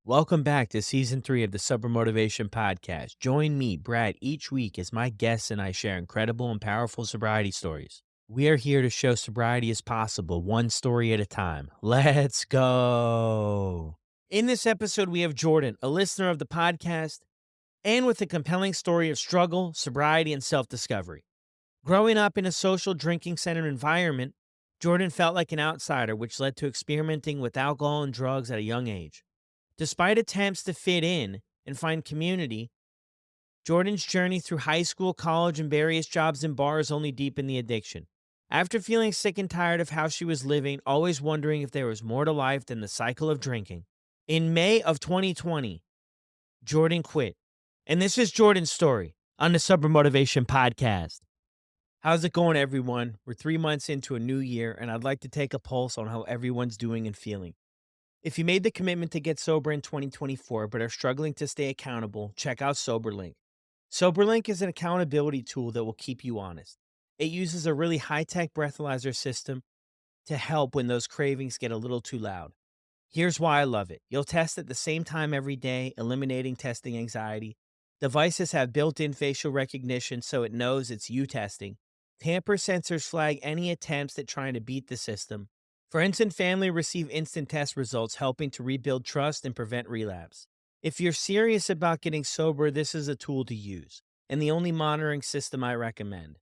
Welcome back to season 3 of the Sober Motivation Podcast. Join me, Brad, each week as my guests and I share incredible and powerful sobriety stories. We are here to show sobriety is possible, one story at a time. Let's go. In this episode, we have Jordan, a listener of the podcast, and with a compelling story of struggle, sobriety, and self discovery. Growing up in a social drinking center environment, Jordan felt like an outsider, which led to experimenting with alcohol and drugs at a young age. Despite attempts to fit in and find community, Jordan's journey through high school, college, and various jobs in bars only deepened the addiction. After feeling sick and tired of how she was living, always wondering if there was more to life than the cycle of drinking, in May of 2020, Jordan quit. And this is Jordan's story on the Sober Motivation Podcast. How's it going, everyone? We're 3 months into a new year, and I'd like to take a pulse on how everyone's doing and feeling. If you made the commitment to get sober in 2024 but are struggling to stay accountable, check out SoberLink. SoberLink is an accountability tool that will keep you honest. It uses a really high-tech breathalyzer system to help when those cravings get a little too loud. Here's why I love it. You'll test at the same time every day, eliminating testing anxiety. Devices have built-in facial recognition so it knows it's you testing. Tamper sensors flag any attempts at trying to beat the system. Friends and family receive instant test results, helping to rebuild trust and prevent relapse. If you're serious about getting sober, this is a tool to use, and the only monitoring system I recommend.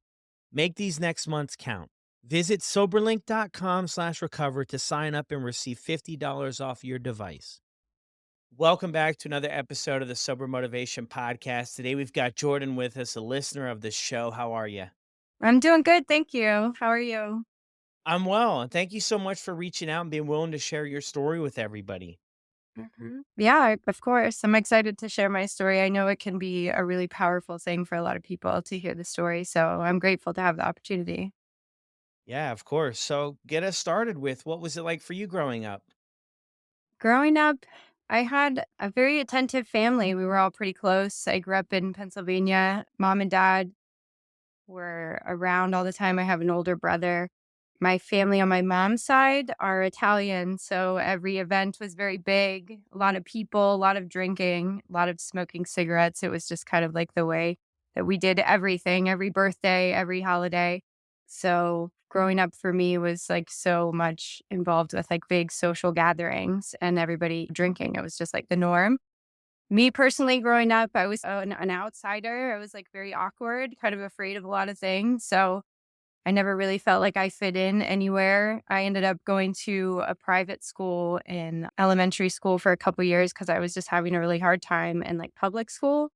Make these next months count. Visit soberlink.com/recover to sign up and receive $50 off your device. Welcome back to another episode of the Sober Motivation Podcast. Today we've got Jordan with us, a listener of the show. How are you? I'm doing good, thank you. How are you? I'm well, and thank you so much for reaching out and being willing to share your story with everybody. Yeah, of course. I'm excited to share my story. I know it can be a really powerful thing for a lot of people to hear the story, so I'm grateful to have the opportunity. Yeah, of course. So get us started with what was it like for you growing up? Growing up, I had a very attentive family. We were all pretty close. I grew up in Pennsylvania. Mom and dad were around all the time. I have an older brother. My family on my mom's side are Italian, so every event was very big, a lot of people, a lot of drinking, a lot of smoking cigarettes. It was just kind of like the way that we did everything, every birthday, every holiday. So growing up for me was like so much involved with like big social gatherings and everybody drinking. It was just like the norm. Me personally, growing up, I was an outsider. I was like very awkward, kind of afraid of a lot of things. So I never really felt like I fit in anywhere. I ended up going to a private school in elementary school for a couple years because I was just having a really hard time in like public school.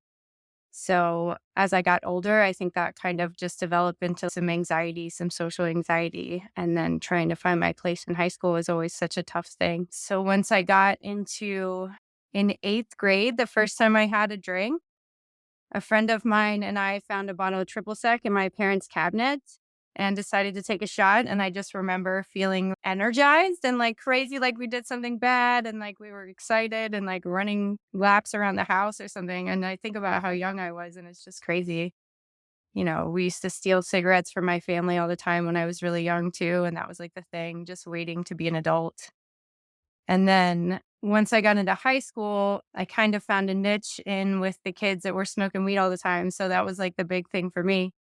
So as I got older, I think that kind of just developed into some anxiety, some social anxiety. And then trying to find my place in high school was always such a tough thing. So once I got into in eighth grade, the first time I had a drink, a friend of mine and I found a bottle of triple sec in my parents' cabinet and decided to take a shot. And I just remember feeling energized and like crazy, like we did something bad and like we were excited and like running laps around the house or something. And I think about how young I was and it's just crazy. You know, we used to steal cigarettes from my family all the time when I was really young too. And that was like the thing, just waiting to be an adult. And then once I got into high school, I kind of found a niche in with the kids that were smoking weed all the time. So that was like the big thing for me.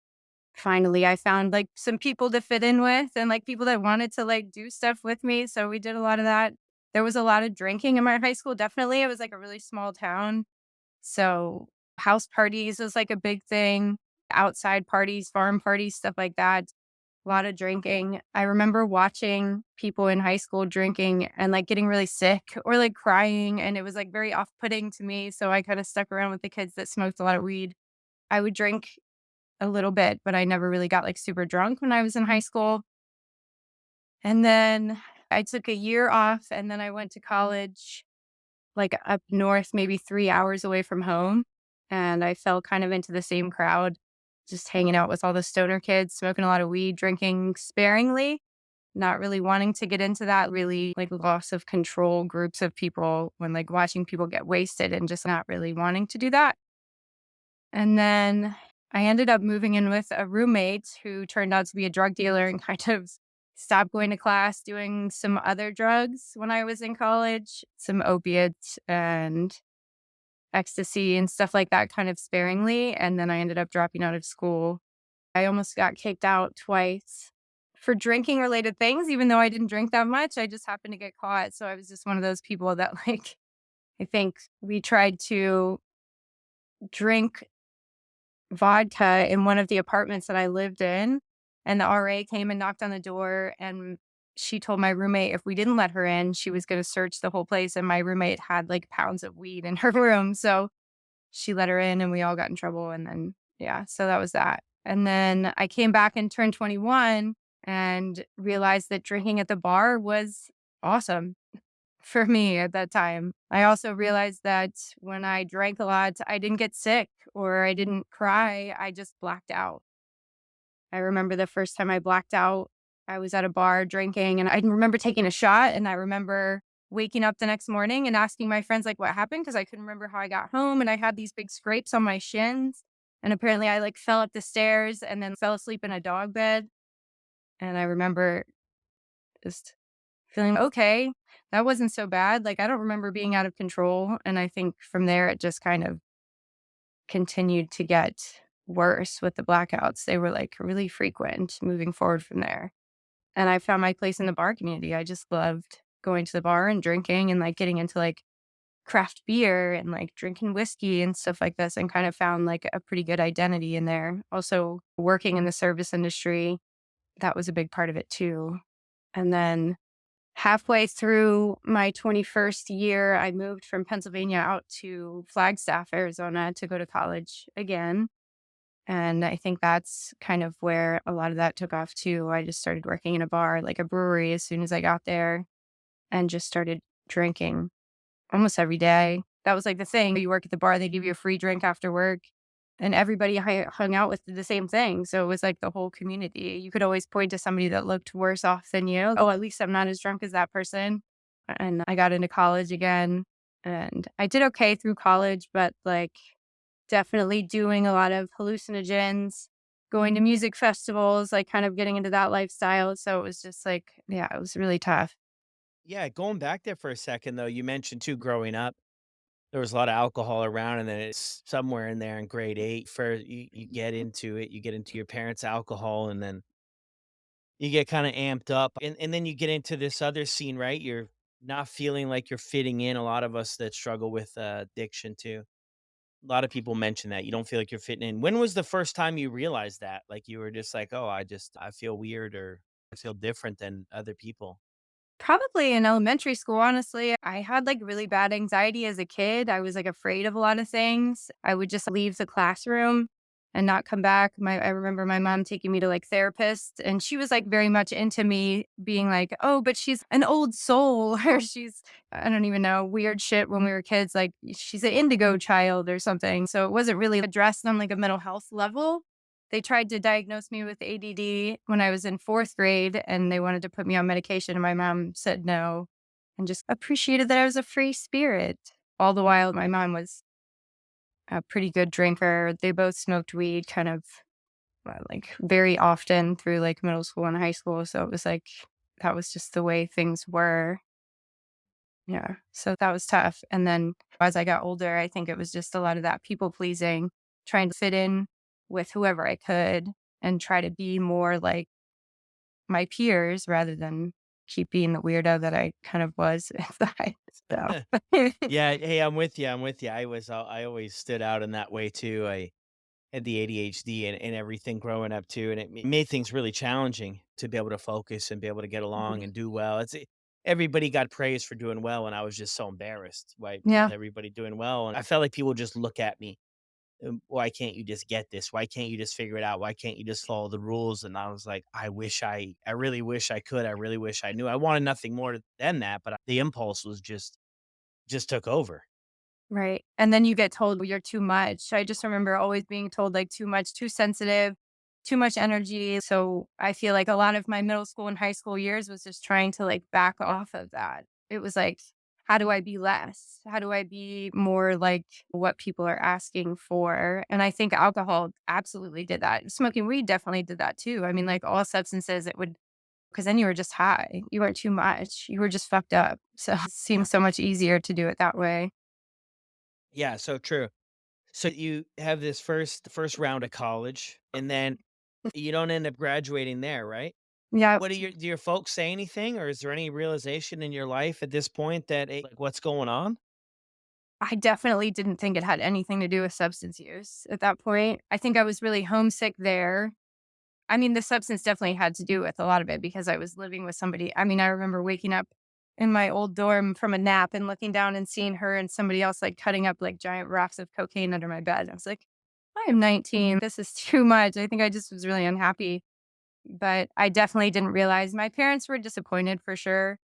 Finally, I found like some people to fit in with and like people that wanted to like do stuff with me. So we did a lot of that. There was a lot of drinking in my high school. Definitely. It was like a really small town. So house parties was like a big thing, outside parties, farm parties, stuff like that. A lot of drinking. I remember watching people in high school drinking and like getting really sick or like crying. And it was like very off putting to me. So I kind of stuck around with the kids that smoked a lot of weed. I would drink a little bit, but I never really got like super drunk when I was in high school. And then I took a year off and then I went to college, like up north, maybe 3 hours away from home. And I fell kind of into the same crowd, just hanging out with all the stoner kids, smoking a lot of weed, drinking sparingly, not really wanting to get into that really like loss of control groups of people when like watching people get wasted and just not really wanting to do that. And then I ended up moving in with a roommate who turned out to be a drug dealer and kind of stopped going to class, doing some other drugs when I was in college, some opiates and ecstasy and stuff like that kind of sparingly, and then I ended up dropping out of school. I almost got kicked out twice for drinking related things, even though I didn't drink that much. I just happened to get caught. So I was just one of those people that, like, I think we tried to drink vodka in one of the apartments that I lived in, and the RA came and knocked on the door, and she told my roommate if we didn't let her in, she was gonna search the whole place, and my roommate had, like, pounds of weed in her room, so she let her in, and we all got in trouble, and then yeah, so that was that. And then I came back and turned 21 and realized that drinking at the bar was awesome for me at that time. I also realized that when I drank a lot, I didn't get sick or I didn't cry. I just blacked out. I remember the first time I blacked out, I was at a bar drinking and I remember taking a shot and I remember waking up the next morning and asking my friends like what happened because I couldn't remember how I got home and I had these big scrapes on my shins and apparently I like fell up the stairs and then fell asleep in a dog bed and I remember just feeling, okay, that wasn't so bad. Like, I don't remember being out of control, and I think from there, it just kind of continued to get worse with the blackouts. They were, like, really frequent moving forward from there, and I found my place in the bar community. I just loved going to the bar and drinking and, like, getting into, like, craft beer and, like, drinking whiskey and stuff like this and kind of found, like, a pretty good identity in there. Also, working in the service industry, that was a big part of it too, and then halfway through my 21st year, I moved from Pennsylvania out to Flagstaff, Arizona to go to college again. And I think that's kind of where a lot of that took off too. I just started working in a bar, like a brewery, as soon as I got there and just started drinking almost every day. That was like the thing. You work at the bar, they give you a free drink after work. And everybody I hung out with did the same thing. So it was like the whole community. You could always point to somebody that looked worse off than you. Oh, at least I'm not as drunk as that person. And I got into college again and I did okay through college, but like definitely doing a lot of hallucinogens, going to music festivals, like kind of getting into that lifestyle. So it was just like, yeah, it was really tough. Yeah, going back there for a second though, you mentioned too growing up, there was a lot of alcohol around, and then it's somewhere in there in grade 8 for you get into it, you get into your parents' alcohol, and then you get kinda amped up, and then you get into this other scene, right? You're not feeling like you're fitting in, a lot of us that struggle with, addiction too. A lot of people mention that, you don't feel like you're fitting in. When was the first time you realized that? Like, you were just like, "Oh, I feel weird," or "I feel different than other people." Probably in elementary school, honestly. I had, like, really bad anxiety as a kid. I was, like, afraid of a lot of things. I would just leave the classroom and not come back. I remember my mom taking me to, like, therapists, and she was, like, very much into me being like, "Oh, but she's an old soul," or she's I don't even know, weird shit when we were kids, like, "She's an indigo child," or something. So it wasn't really addressed on, like, a mental health level. They tried to diagnose me with ADD when I was in 4th grade, and they wanted to put me on medication, and my mom said no, and just appreciated that I was a free spirit. All the while, my mom was a pretty good drinker. They both smoked weed kind of, like, very often through, like, middle school and high school, so it was like that was just the way things were. Yeah, so that was tough, and then as I got older, I think it was just a lot of that people pleasing, trying to fit in with whoever I could and try to be more like my peers rather than keep being the weirdo that I kind of was inside, so Yeah, hey, I'm with you, I'm with you. I always stood out in that way too. I had the ADHD and everything growing up too, and it made things really challenging to be able to focus and be able to get along Mhm. and do well. Everybody got praised for doing well, and I was just so embarrassed, by Yeah, everybody doing well, and I felt like people just look at me, "Why can't you just get this? Why can't you just figure it out? Why can't you just follow the rules?" And I was like, I really wish I could. I really wish I knew. I wanted nothing more than that, but the impulse was just took over. right, and then you get told, "Well, you're too much." I just remember always being told, like, too much, too sensitive, too much energy, so I feel like a lot of my middle school and high school years was just trying to, like, back off of that. It was like, "How do I be less? How do I be more like what people are asking for?" And I think alcohol absolutely did that. Smoking weed definitely did that too. I mean, like, all substances, it would 'cause then you were just high. You weren't too much. You were just fucked up. So it Yeah. seems so much easier to do it that way. Yeah, so true. So you have this first round of college, and then you don't end up graduating there, right? Yeah, What do your folks say anything, or is there any realization in your life at this point that, like, what's going on? I definitely didn't think it had anything to do with substance use at that point. I think I was really homesick there. I mean, the substance definitely had to do with a lot of it because I was living with somebody. I mean, I remember waking up in my old dorm from a nap and looking down and seeing her and somebody else like cutting up like giant rocks of cocaine under my bed. I was like, I am 19. This is too much. I think I just was really unhappy, but I definitely didn't realize my parents were disappointed for sure.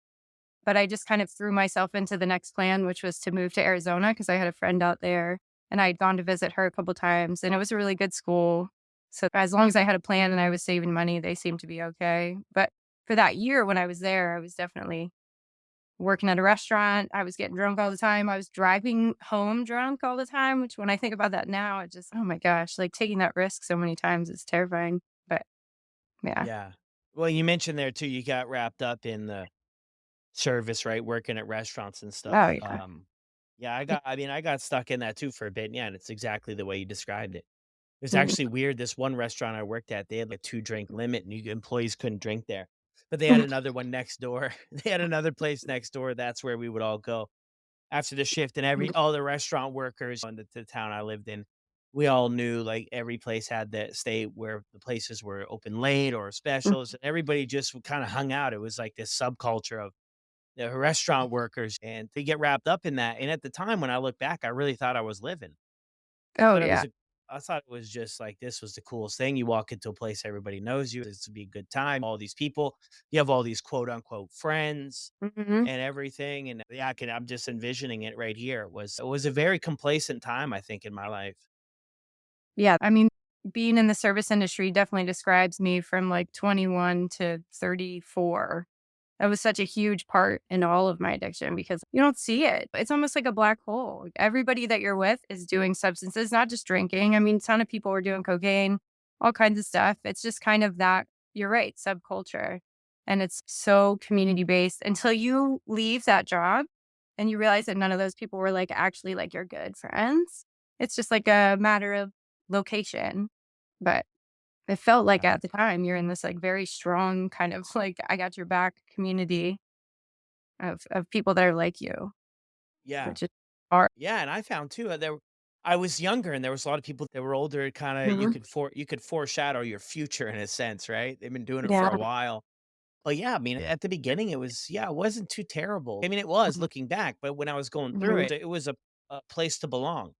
But I just kind of threw myself into the next plan, which was to move to Arizona because I had a friend out there and I had gone to visit her a couple times and it was a really good school. So as long as I had a plan and I was saving money, they seemed to be okay. But for that year when I was there, I was definitely working at a restaurant. I was getting drunk all the time. I was driving home drunk all the time, which when I think about that now, it just, oh my gosh, like taking that risk so many times is terrifying. But yeah. Yeah. Well, you mentioned there too, you got wrapped up in the service, right? Working at restaurants and Oh, stuff. yeah. Yeah, I mean, I got stuck in that too for a bit. Yeah, and it's exactly the way you described it. It's Mhm. actually weird. This one restaurant I worked at, they had like 2 drink limit, and employees couldn't drink there. But they had another one next door. They had another place next door. That's where we would all go after the shift. And all the restaurant workers in the town I lived in, we all knew like every place had that stay where the places were open late or specials. And everybody just kind of hung out. It was like this subculture of the restaurant workers, and they get wrapped up in that. And at the time, when I look back, I really thought I was living. Oh, But yeah. I thought it was just like this was the coolest thing. You walk into a place, everybody knows you. It's to be a good time. All these people, you have all these quote unquote friends Hmm. and everything. And yeah, I'm just envisioning it right here. It was a very complacent time, I think, in my life. Yeah, I mean, being in the service industry definitely describes me from like 21 to 34. That was such a huge part in all of my addiction because you don't see it. It's almost like a black hole. Everybody that you're with is doing substances, not just drinking. I mean, a ton of people were doing cocaine, all kinds of stuff. It's just kind of that, you're right, subculture. And it's so community based until you leave that job and you realize that none of those people were like actually like your good friends. It's just like a matter of location. But it felt like Yeah. at the time you're in this, like, very strong kind of, like, I got your back community of people that are like you, Yeah. which is hard. Yeah. And I found too, I was younger and there was a lot of people that were older, kind of, Mhm. you could foreshadow your future in a sense, right? They've been doing it for Yeah. a while. But yeah, I mean, at the beginning, it was, yeah, it wasn't too terrible. I mean, it was Mhm. looking back, but when I was going through Mhm. it, it was a place to belong,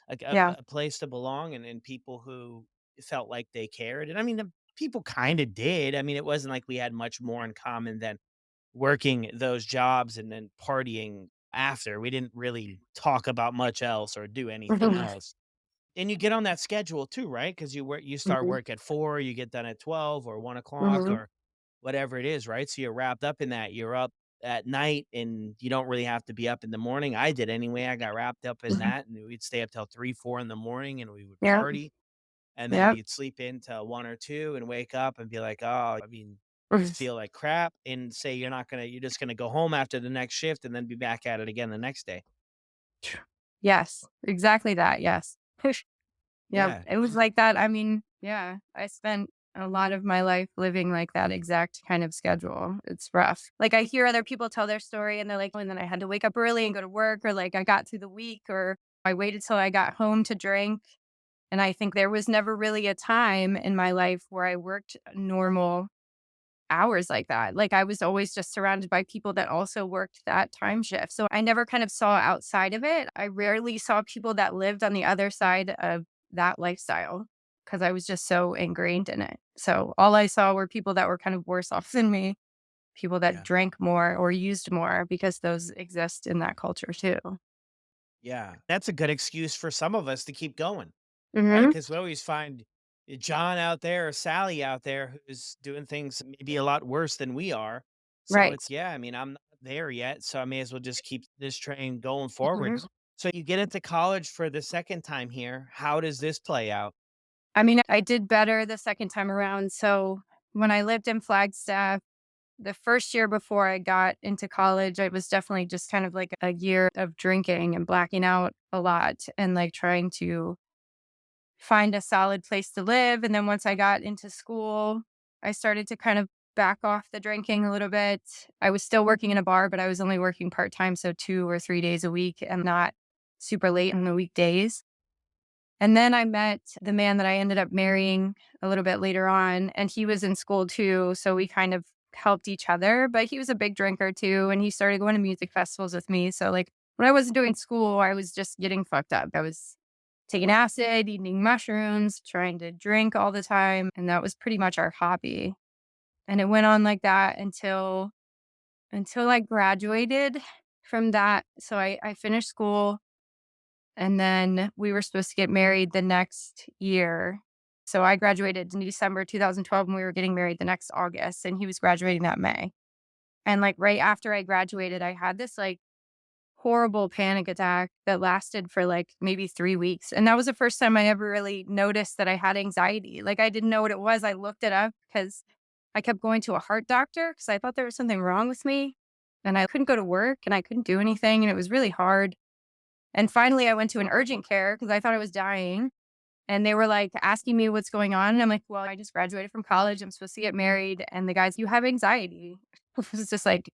like Yeah. a place to belong, and people who felt like they cared. And I mean, the people kind of did. I mean, it wasn't like we had much more in common than working those jobs and then partying after. We didn't really talk about much else or do anything Mhm. else. And you get on that schedule too, right? Because you start Mhm. work at 4, you get done at 12 or 1 o'clock Mhm. or whatever it is, right? So you're wrapped up in that. You're up at night and you don't really have to be up in the morning. I did anyway. I got wrapped up in Mhm. that and we'd stay up till 3, 4 in the morning and we would Yep. party. And then Yep. you'd sleep in till 1 or 2 and wake up and be like, oh, I mean, Mhm. feel like crap and say you're just gonna go home after the next shift and then be back at it again the next day. Yes, exactly that, yes. Yeah, Yeah. it was like that. I mean, yeah, I spent a lot of my life living like that exact kind of schedule. It's rough. Like I hear other people tell their story and they're like, "Oh, and then I had to wake up early and go to work, or like I got through the week, or I waited till I got home to drink." And I think there was never really a time in my life where I worked normal hours like that. Like I was always just surrounded by people that also worked that time shift. So I never kind of saw outside of it. I rarely saw people that lived on the other side of that lifestyle because I was just so ingrained in it. So all I saw were people that were kind of worse off than me, people that Yeah. drank more or used more because those exist in that culture too. Yeah. That's a good excuse for some of us to keep going. Right, Hmm. because we always find John out there or Sally out there who's doing things maybe a lot worse than we are. So Right. it's yeah, I mean, I'm not there yet, so I may as well just keep this train going forward. Mhm. So you get into college for the second time here. How does this play out? I mean, I did better the second time around. So when I lived in Flagstaff, The first year before I got into college, it was definitely just kind of like a year of drinking and blacking out a lot and like trying to find a solid place to live. And then once I got into school, I started to kind of back off the drinking a little bit. I was still working in a bar, but I was only working part time, so 2 or 3 days a week and not super late on the weekdays. And then I met the man that I ended up marrying a little bit later on, and he was in school too. So we kind of helped each other, but he was a big drinker too. And he started going to music festivals with me. So, like, when I wasn't doing school, I was just getting fucked up. I was taking acid, eating mushrooms, trying to drink all the time. And that was pretty much our hobby. And it went on like that until I graduated from that. So I finished school and then we were supposed to get married the next year. So I graduated in December 2012 and we were getting married the next August and he was graduating that May. And like right after I graduated, I had this like horrible panic attack that lasted for like maybe 3 weeks. And that was the first time I ever really noticed that I had anxiety. Like I didn't know what it was. I looked it up because I kept going to a heart doctor because I thought there was something wrong with me. And I couldn't go to work and I couldn't do anything. And it was really hard. And finally, I went to an urgent care because I thought I was dying. And they were like asking me what's going on. And I'm like, well, I just graduated from college. I'm supposed to get married. And the guy's, you have anxiety. It was just like,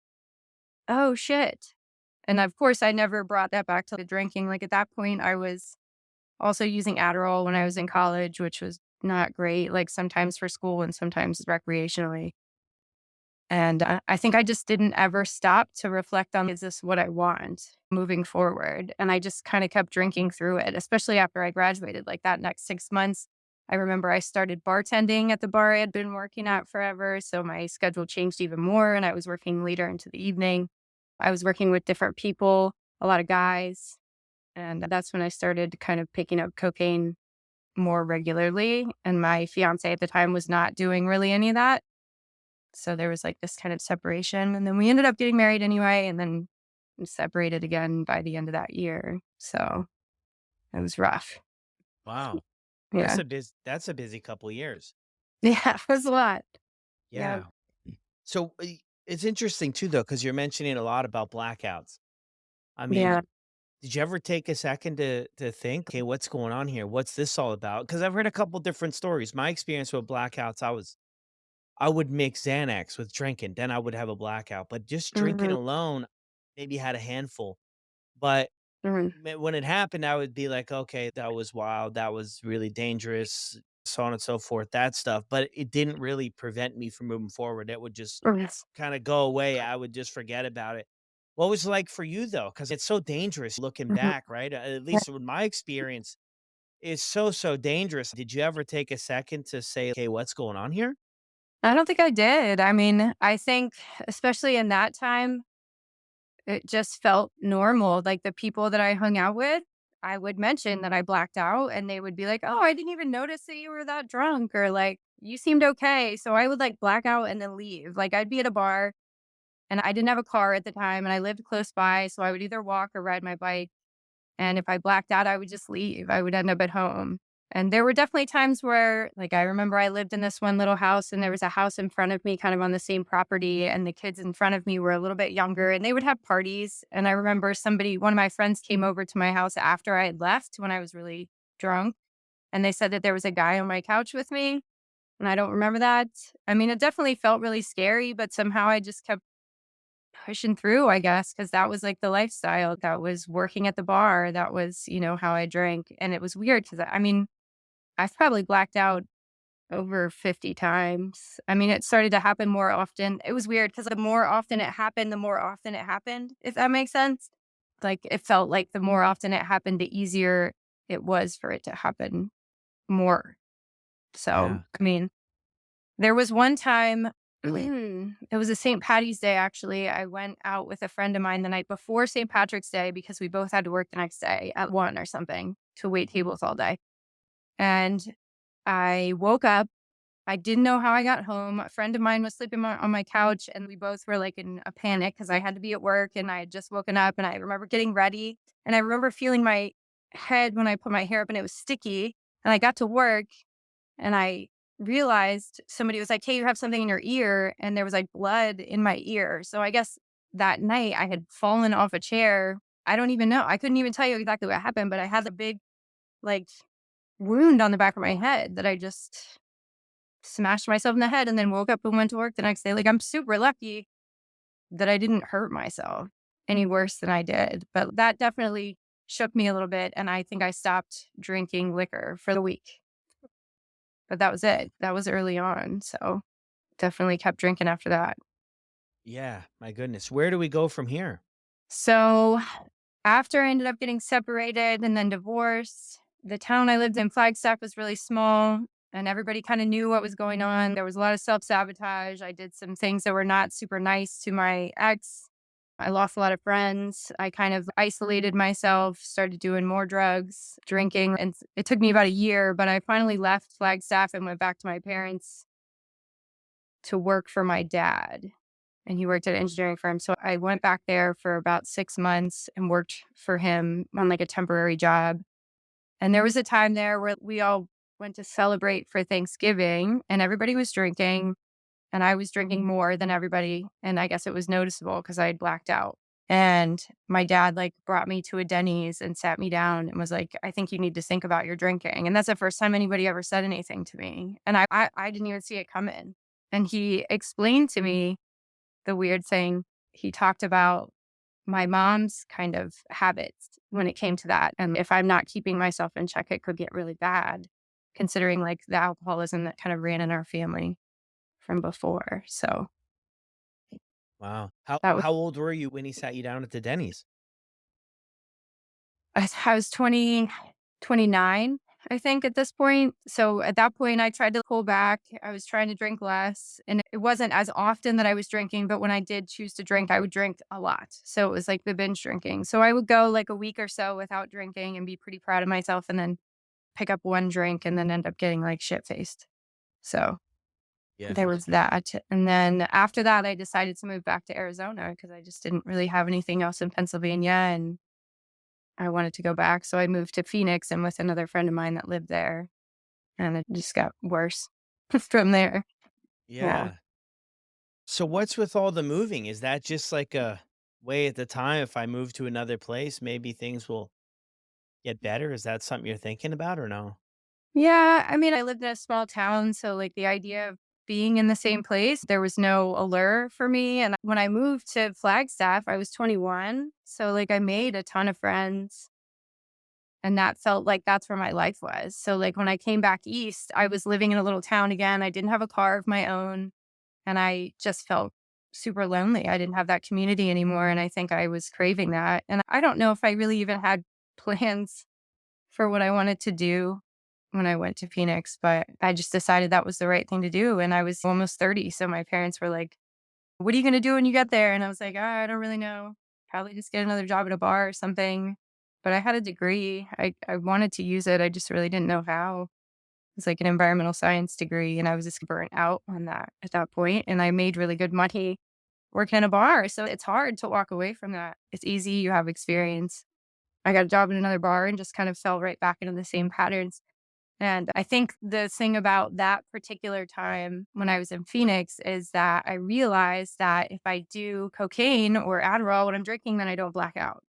oh shit. And of course, I never brought that back to the drinking. Like at that point, I was also using Adderall when I was in college, which was not great, like sometimes for school and sometimes recreationally. And I think I just didn't ever stop to reflect on, is this what I want moving forward? And I just kind of kept drinking through it, especially after I graduated. Like that next 6 months, I remember I started bartending at the bar I had been working at forever. So my schedule changed even more and I was working later into the evening. I was working with different people, a lot of guys. And that's when I started kind of picking up cocaine more regularly. And my fiance at the time was not doing really any of that. So there was like this kind of separation. And then we ended up getting married anyway, and then separated again by the end of that year. So it was rough. Wow. Yeah. That's a busy couple years. Yeah. It was a lot. Yeah. Yeah. So, it's interesting too, though, because you're mentioning a lot about blackouts. I mean, Yeah. did you ever take a second to think, "Okay, what's going on here? What's this all about?" Because I've heard a couple different stories. My experience with blackouts, I would mix Xanax with drinking, then I would have a blackout, but just drinking Hmm. alone, maybe had a handful. But Hmm. when it happened, I would be like, "Okay, that was wild. That was really dangerous," so on and so forth, that stuff, but it didn't really prevent me from moving forward. It would just Yes. kinda go away. I would just forget about it. What was it like for you, though? Because it's so dangerous looking Hmm. back, right? At least with my experience, it's so, so dangerous. Did you ever take a second to say, "Okay, what's going on here?" I don't think I did. I mean, I think, especially in that time, it just felt normal. Like the people that I hung out with, I would mention that I blacked out and they would be like, "Oh, I didn't even notice that you were that drunk," or like, "You seemed okay." So I would like black out and then leave. Like I'd be at a bar and I didn't have a car at the time and I lived close by. So I would either walk or ride my bike. And if I blacked out, I would just leave. I would end up at home. And there were definitely times where, like, I remember I lived in this one little house and there was a house in front of me, kind of on the same property. And the kids in front of me were a little bit younger and they would have parties. And I remember one of my friends came over to my house after I had left when I was really drunk. And they said that there was a guy on my couch with me. And I don't remember that. I mean, it definitely felt really scary, but somehow I just kept pushing through, I guess, because that was like the lifestyle. That was working at the bar. That was, how I drank. And it was weird because I mean, I've probably blacked out over 50 times. I mean, it started to happen more often. It was weird because the more often it happened, the more often it happened, if that makes sense. Like it felt like the more often it happened, the easier it was for it to happen more. So, Yeah. I mean, there was one time, it was a St. Patty's Day, actually. I went out with a friend of mine the night before St. Patrick's Day because we both had to work the next day at 1 or something to wait tables all day. And I woke up. I didn't know how I got home. A friend of mine was sleeping on my couch, and we both were like in a panic because I had to be at work and I had just woken up. And I remember getting ready. And I remember feeling my head when I put my hair up and it was sticky. And I got to work and I realized somebody was like, "Hey, you have something in your ear," and there was like blood in my ear. So I guess that night I had fallen off a chair. I don't even know. I couldn't even tell you exactly what happened, but I had a big like wound on the back of my head that I just smashed myself in the head and then woke up and went to work the next day. Like, I'm super lucky that I didn't hurt myself any worse than I did. But that definitely shook me a little bit. And I think I stopped drinking liquor for the week. But that was it. That was early on. So definitely kept drinking after that. Yeah, my goodness. Where do we go from here? So after I ended up getting separated and then divorced, the town I lived in, Flagstaff, was really small and everybody kind of knew what was going on. There was a lot of self sabotage. I did some things that were not super nice to my ex. I lost a lot of friends. I kind of isolated myself, started doing more drugs, drinking. And it took me about a year, but I finally left Flagstaff and went back to my parents to work for my dad. And he worked at an engineering firm. So I went back there for about 6 months and worked for him on like a temporary job. And there was a time there where we all went to celebrate for Thanksgiving and everybody was drinking and I was drinking more than everybody. And I guess it was noticeable because I had blacked out. And my dad like brought me to a Denny's and sat me down and was like, "I think you need to think about your drinking." And that's the first time anybody ever said anything to me. And I didn't even see it coming. And he explained to me the weird thing. He talked about my mom's kind of habits when it came to that. And if I'm not keeping myself in check, it could get really bad, considering like the alcoholism that kind of ran in our family from before. So Wow. How that was, how old were you when he sat you down at the Denny's? I was 20, 29, I think, at this point. So at that point, I tried to pull back. I was trying to drink less. And it wasn't as often that I was drinking, but when I did choose to drink, I would drink a lot. So it was like the binge drinking. So I would go like a week or so without drinking and be pretty proud of myself and then pick up one drink and then end up getting like shit faced. So Yeah. there was that. And then after that, I decided to move back to Arizona because I just didn't really have anything else in Pennsylvania. And I wanted to go back, so I moved to Phoenix and with another friend of mine that lived there, and it just got worse from there. Yeah. Yeah. So what's with all the moving? Is that just like a way at the time, if I move to another place, maybe things will get better? Is that something you're thinking about or no? Yeah, I mean, I lived in a small town, so, like, the idea of being in the same place, there was no allure for me, and when I moved to Flagstaff, I was 21, so, like, I made a ton of friends, and that felt like that's where my life was. So, like, when I came back east, I was living in a little town again, I didn't have a car of my own. And I just felt super lonely. I didn't have that community anymore. And I think I was craving that. And I don't know if I really even had plans for what I wanted to do when I went to Phoenix, but I just decided that was the right thing to do. And I was almost 30. So my parents were like, "What are you going to do when you get there?" And I was like, I don't really know. Probably just get another job at a bar or something. But I had a degree. I wanted to use it. I just really didn't know how. It's like an environmental science degree, and I was just burnt out on that at that point, and I made really good money working in a bar, so it's hard to walk away from that. It's easy, you have experience. I got a job in another bar and just kind of fell right back into the same patterns, and I think the thing about that particular time when I was in Phoenix is that I realized that if I do cocaine or Adderall when I'm drinking, then I don't black out.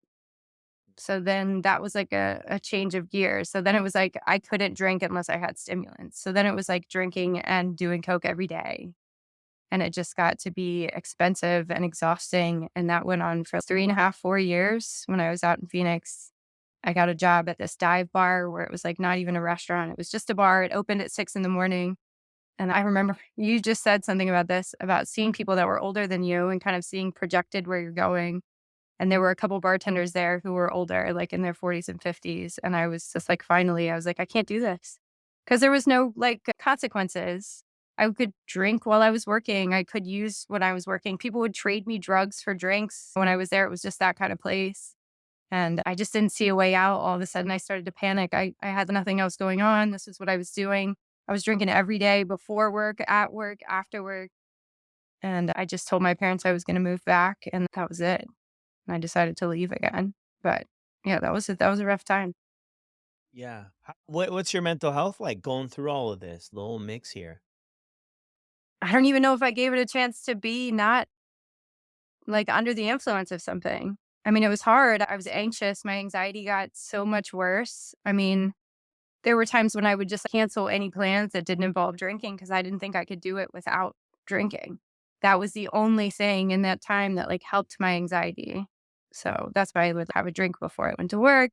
So then that was like a change of gears. So then it was like I couldn't drink unless I had stimulants. So then it was like drinking and doing coke every day. And it just got to be expensive and exhausting. And that went on for 3.5, 4 years when I was out in Phoenix. I got a job at this dive bar where it was like not even a restaurant. It was just a bar. It opened at 6 in the morning. And I remember you just said something about this, about seeing people that were older than you and kind of seeing projected where you're going. And there were a couple bartenders there who were older, like in their 40s and 50s. And I was just like, finally, I was like, I can't do this because there was no like consequences. I could drink while I was working. I could use when I was working. People would trade me drugs for drinks. When I was there, it was just that kind of place. And I just didn't see a way out. All of a sudden, I started to panic. I had nothing else going on. This is what I was doing. I was drinking every day before work, at work, after work. And I just told my parents I was going to move back. And that was it and I decided to leave again. But yeah, that was a rough time. Yeah. What's your mental health like going through all of this, the whole mix here? I don't even know if I gave it a chance to be not, like, under the influence of something. I mean, it was hard. I was anxious. My anxiety got so much worse. I mean, there were times when I would just cancel any plans that didn't involve drinking because I didn't think I could do it without drinking. That was the only thing in that time that, like, helped my anxiety. So, that's why I would have a drink before I went to work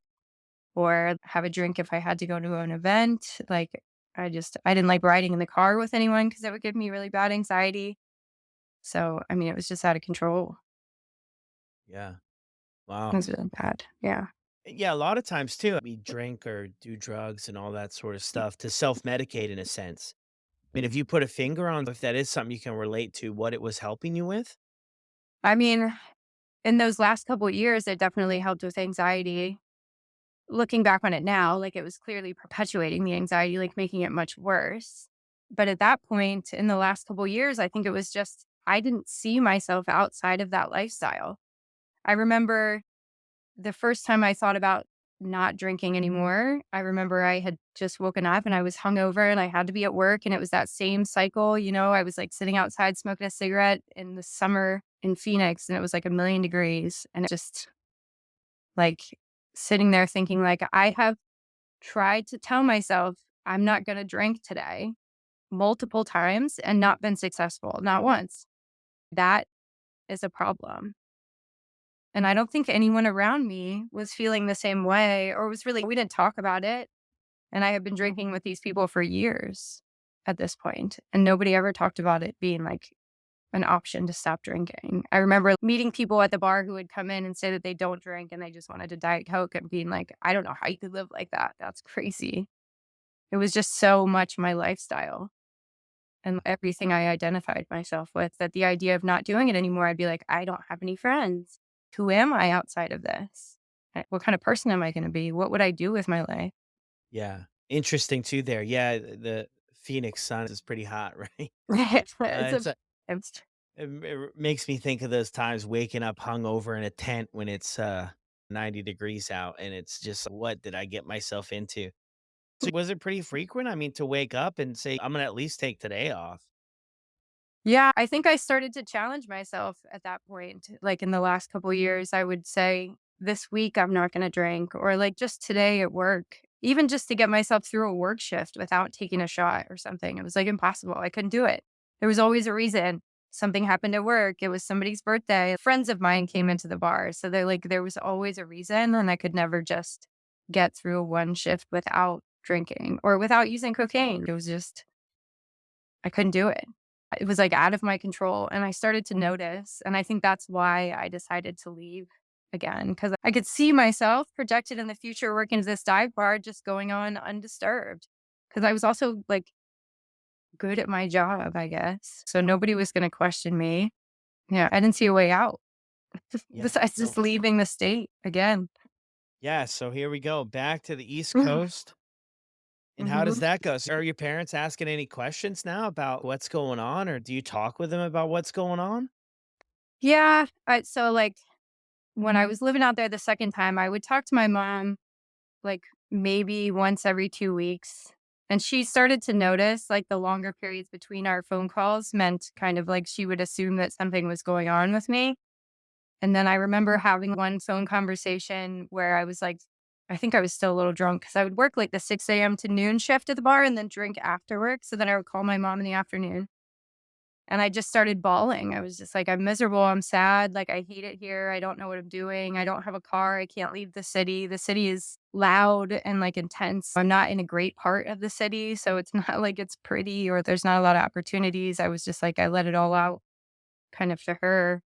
or have a drink if I had to go to an event. Like, I didn't like riding in the car with anyone because that would give me really bad anxiety. So, I mean, it was just out of control. Yeah. It Wow. was really bad. Yeah. Yeah, a lot of times too, we drink or do drugs and all that sort of stuff to self-medicate in a sense. I mean, if you put a finger on if that is something you can relate to, what it was helping you with? I mean, in those last couple of years, it definitely helped with anxiety. Looking back on it now, like, it was clearly perpetuating the anxiety, like, making it much worse. But at that point, in the last couple of years, I think it was just I didn't see myself outside of that lifestyle. I remember the first time I thought about not drinking anymore, I remember I had just woken up and I was hungover and I had to be at work, and it was that same cycle, I was, like, sitting outside smoking a cigarette in the summer in Phoenix, and it was, like, 1,000,000 degrees, and it just, like, sitting there thinking, like, I have tried to tell myself, "I'm not gonna drink today," multiple times and not been successful, not once. That is a problem. And I don't think anyone around me was feeling the same way or was really we didn't talk about it. And I have been drinking with these people for years at this point, and nobody ever talked about it being like an option to stop drinking. I remember meeting people at the bar who would come in and say that they don't drink and they just wanted a Diet Coke and being like, I don't know how you could live like that. That's crazy. It was just so much my lifestyle and everything I identified myself with that the idea of not doing it anymore, I'd be like, I don't have any friends. Who am I outside of this? What kind of person am I going to be? What would I do with my life? Yeah. Interesting too there. Yeah, the Phoenix sun is pretty hot, right? it's a, It's a it's, it makes me think of those times waking up hungover in a tent when it's 90 degrees out and it's just what did I get myself into? So was it pretty frequent? I mean, to wake up and say, I'm gonna at least take today off. Yeah, I think I started to challenge myself at that point. Like in the last couple years, I would say, this week I'm not going to drink, or like just today at work, even just to get myself through a work shift without taking a shot or something. It was like impossible. I couldn't do it. There was always a reason. Something happened at work. It was somebody's birthday. Friends of mine came into the bar. So they're like, there was always a reason. And I could never just get through one shift without drinking or without using cocaine. It was just, I couldn't do it. It was, like, out of my control, and I started to notice, and I think that's why I decided to leave again because I could see myself projected in the future working at this dive bar just going on undisturbed. Because I was also, like, good at my job, I guess, so nobody was gonna question me. Yeah, I didn't see a way out Yeah. besides No. just leaving the state again. Yeah. So here we go. Back to the East Coast. And how does Mhm. that go? So are your parents asking any questions now about what's going on, or do you talk with them about what's going on? Yeah, so, like, when I was living out there the second time, I would talk to my mom like maybe once every 2 weeks. And she started to notice like the longer periods between our phone calls meant kind of like she would assume that something was going on with me. And then I remember having one phone conversation where I was like, I think I was still a little drunk because I would work like the 6 a.m. to noon shift at the bar and then drink after work. So then I would call my mom in the afternoon and I just started bawling. I was just like, I'm miserable. I'm sad. Like, I hate it here. I don't know what I'm doing. I don't have a car. I can't leave the city. The city is loud and like intense. I'm not in a great part of the city. So it's not like it's pretty or there's not a lot of opportunities. I was just like, I let it all out kind of to her.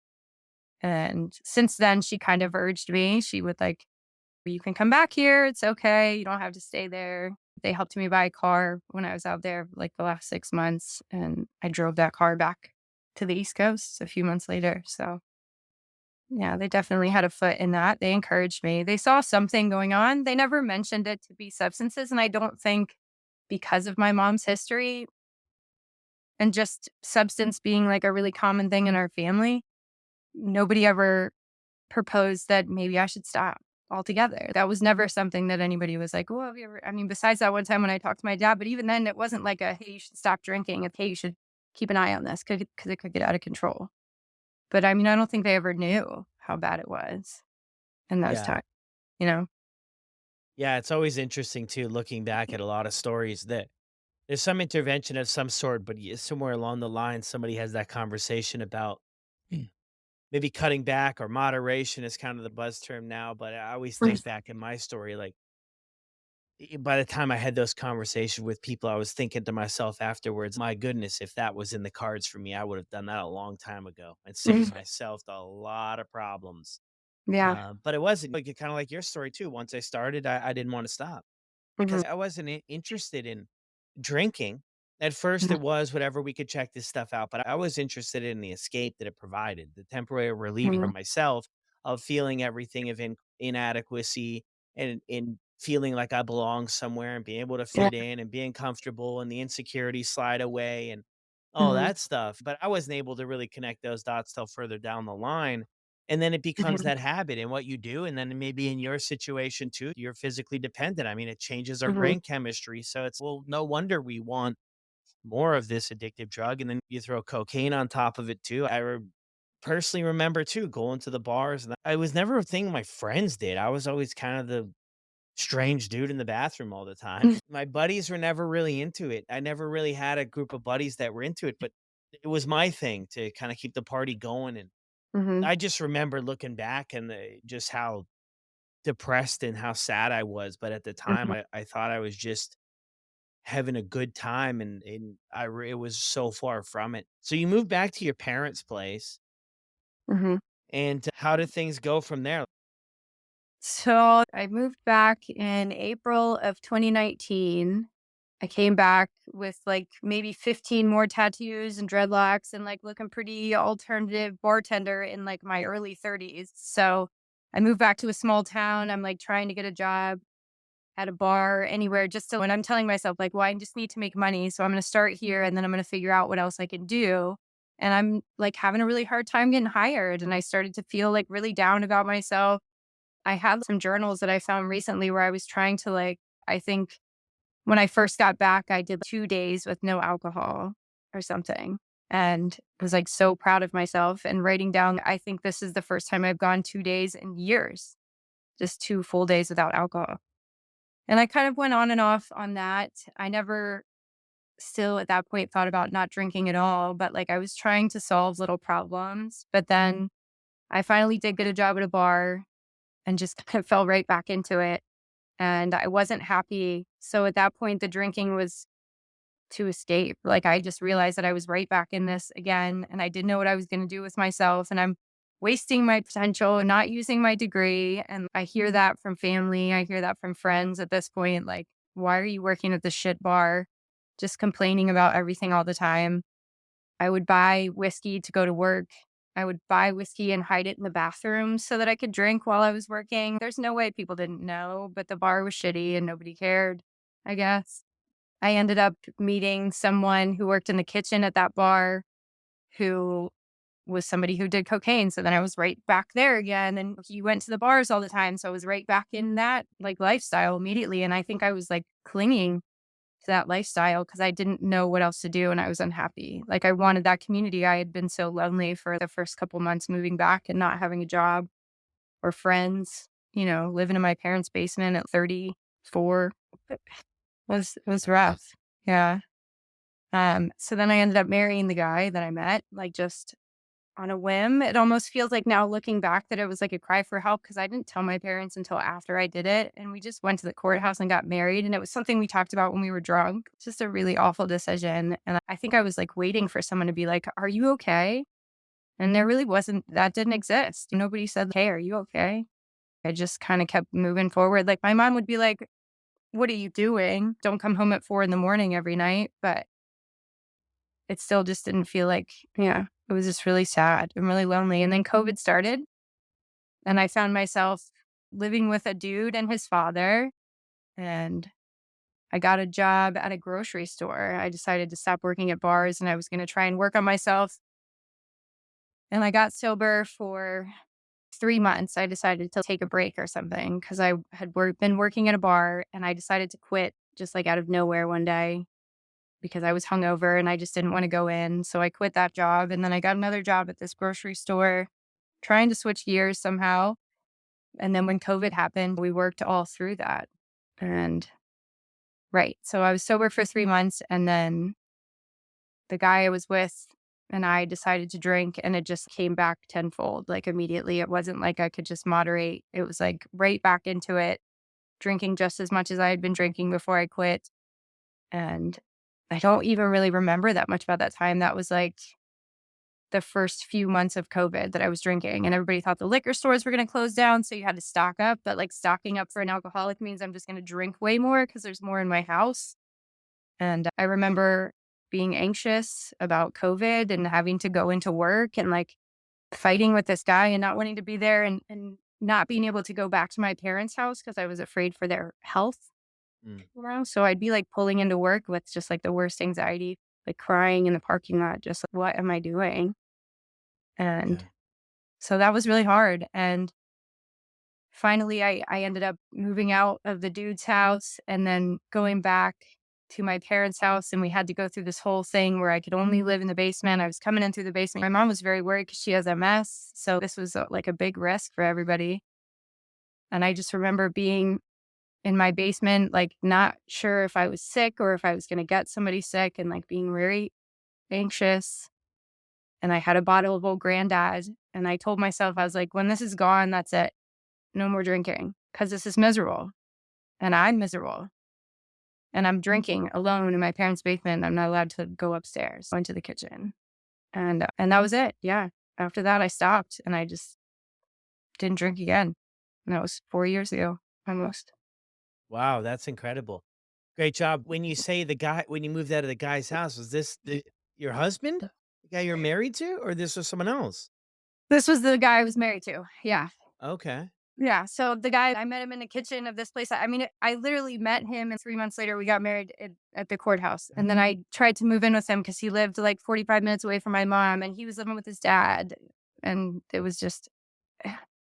And since then, she kind of urged me. She would like, you can come back here. It's okay. You don't have to stay there. They helped me buy a car when I was out there like the last 6 months, and I drove that car back to the East Coast a few months later. So, yeah, they definitely had a foot in that. They encouraged me. They saw something going on. They never mentioned it to be substances. And I don't think because of my mom's history and just substance being like a really common thing in our family, nobody ever proposed that maybe I should stop altogether. That was never something that anybody was like, "Oh, have you ever," I mean, besides that one time when I talked to my dad, but even then, it wasn't like a, "Hey, you should stop drinking." It's, "Hey, you should keep an eye on this because it could get out of control." But, I mean, I don't think they ever knew how bad it was in those Yeah. times, you know? Yeah, it's always interesting too, looking back at a lot of stories that there's some intervention of some sort, but somewhere along the line, somebody has that conversation about maybe cutting back or moderation is kind of the buzz term now. But I always Mm, think back in my story, like by the time I had those conversations with people, I was thinking to myself afterwards, my goodness, if that was in the cards for me, I would have done that a long time ago and saved mhm, myself a lot of problems. yeah, But it wasn't like kind of like your story too. Once I started, I didn't want to stop mhm, because I wasn't interested in drinking. At first, mhm, it was whatever we could check this stuff out, but I was interested in the escape that it provided, the temporary relief mhm, from myself of feeling everything of inadequacy and in feeling like I belong somewhere and being able to yeah, fit in and being comfortable and the insecurity slide away and all mhm, that stuff. But I wasn't able to really connect those dots till further down the line. And then it becomes mhm, that habit in what you do. And then maybe in your situation too, you're physically dependent. I mean, it changes our mhm, brain chemistry. So it's, well, no wonder we want more of this addictive drug. And then you throw cocaine on top of it too. Personally remember too going to the bars. And I was never a thing my friends did. I was always kind of the strange dude in the bathroom all the time. mhm, My buddies were never really into it. I never really had a group of buddies that were into it, but it was my thing to kind of keep the party going. And mhm, I just remember looking back and just how depressed and how sad I was, but at the time, mhm, I thought I was just having a good time, and it was so far from it. So you moved back to your parents' place, mhm. and how did things go from there? So, I moved back in April of 2019. I came back with, like, maybe 15 more tattoos and dreadlocks and, like, looking pretty alternative bartender in, like, my early 30s. So, I moved back to a small town. I'm, like, trying to get a job at a bar, anywhere, just so, and I'm telling myself, like, "Well, I just need to make money, so I'm gonna start here, and then I'm gonna figure out what else I can do." And I'm, like, having a really hard time getting hired, and I started to feel, like, really down about myself. I had some journals that I found recently where I was trying to, like, I think when I first got back, I did 2 days with no alcohol or something, and was, like, so proud of myself and writing down, I think this is the first time I've gone 2 days in years, just 2 full days without alcohol. And I kind of went on and off on that. I never still at that point thought about not drinking at all, but, like, I was trying to solve little problems, but then I finally did get a job at a bar and just kind of fell right back into it. And I wasn't happy. So at that point, the drinking was to escape. Like, I just realized that I was right back in this again, and I didn't know what I was going to do with myself. And I'm wasting my potential and not using my degree. And I hear that from family. I hear that from friends at this point. Like, why are you working at the shit bar? Just complaining about everything all the time. I would buy whiskey to go to work. I would buy whiskey and hide it in the bathroom so that I could drink while I was working. There's no way people didn't know, but the bar was shitty and nobody cared, I guess. I ended up meeting someone who worked in the kitchen at that bar who was somebody who did cocaine. So then I was right back there again. And he went to the bars all the time. So I was right back in that, like, lifestyle immediately. And I think I was, like, clinging to that lifestyle because I didn't know what else to do and I was unhappy. Like, I wanted that community. I had been so lonely for the first couple months moving back and not having a job or friends, living in my parents' basement at 34. It was Gotcha. rough. Yeah. So then I ended up marrying the guy that I met, like, just on a whim. It almost feels like now looking back that it was like a cry for help because I didn't tell my parents until after I did it. And we just went to the courthouse and got married. And it was something we talked about when we were drunk. Just a really awful decision. And I think I was, like, waiting for someone to be like, "Are you okay?" And there really wasn't, that didn't exist. Nobody said, "Hey, are you okay?" I just kind of kept moving forward. Like, my mom would be like, "What are you doing? Don't come home at 4 in the morning every night." But it still just didn't feel like, yeah, it was just really sad and really lonely. And then COVID started, and I found myself living with a dude and his father, and I got a job at a grocery store. I decided to stop working at bars, and I was gonna try and work on myself, and I got sober for 3 months, I decided to take a break or something because I had been working at a bar and I decided to quit just like out of nowhere one day because I was hungover and I just didn't want to go in. So I quit that job. And then I got another job at this grocery store, trying to switch gears somehow. And then when COVID happened, we worked all through that. And right. So I was sober for 3 months. And then the guy I was with and I decided to drink, and it just came back tenfold, like immediately. It wasn't like I could just moderate. It was like right back into it, drinking just as much as I had been drinking before I quit. And I don't even really remember that much about that time. That was like the first few months of COVID that I was drinking, and everybody thought the liquor stores were going to close down. So you had to stock up. But like stocking up for an alcoholic means I'm just going to drink way more because there's more in my house. And I remember being anxious about COVID and having to go into work and like fighting with this guy and not wanting to be there and not being able to go back to my parents' house because I was afraid for their health. Mm, So I'd be like pulling into work with just like the worst anxiety, like crying in the parking lot, just like, what am I doing? And yeah. so that was really hard. And finally, I ended up moving out of the dude's house and then going back to my parents' house. And we had to go through this whole thing where I could only live in the basement. I was coming in through the basement. My mom was very worried because she has MS. So this was like a big risk for everybody. And I just remember being in my basement, like not sure if I was sick or if I was going to get somebody sick and like being very anxious. And I had a bottle of old granddad. And I told myself, I was like, when this is gone, that's it. No more drinking because this is miserable and I'm miserable and I'm drinking alone in my parents' basement. I'm not allowed to go upstairs, go into the kitchen. And that was it. Yeah. After that, I stopped and I just didn't drink again. And that was 4 years ago, almost. Wow, that's incredible. Great job. When you say when you moved out of the guy's house, was this your husband? The guy you're married to, or this was someone else? This was the guy I was married to. Yeah. Okay. Yeah. So the guy, I met him in the kitchen of this place. I mean, I literally met him, and 3 months later, we got married at the courthouse. And then I tried to move in with him because he lived like 45 minutes away from my mom, and he was living with his dad. And it was just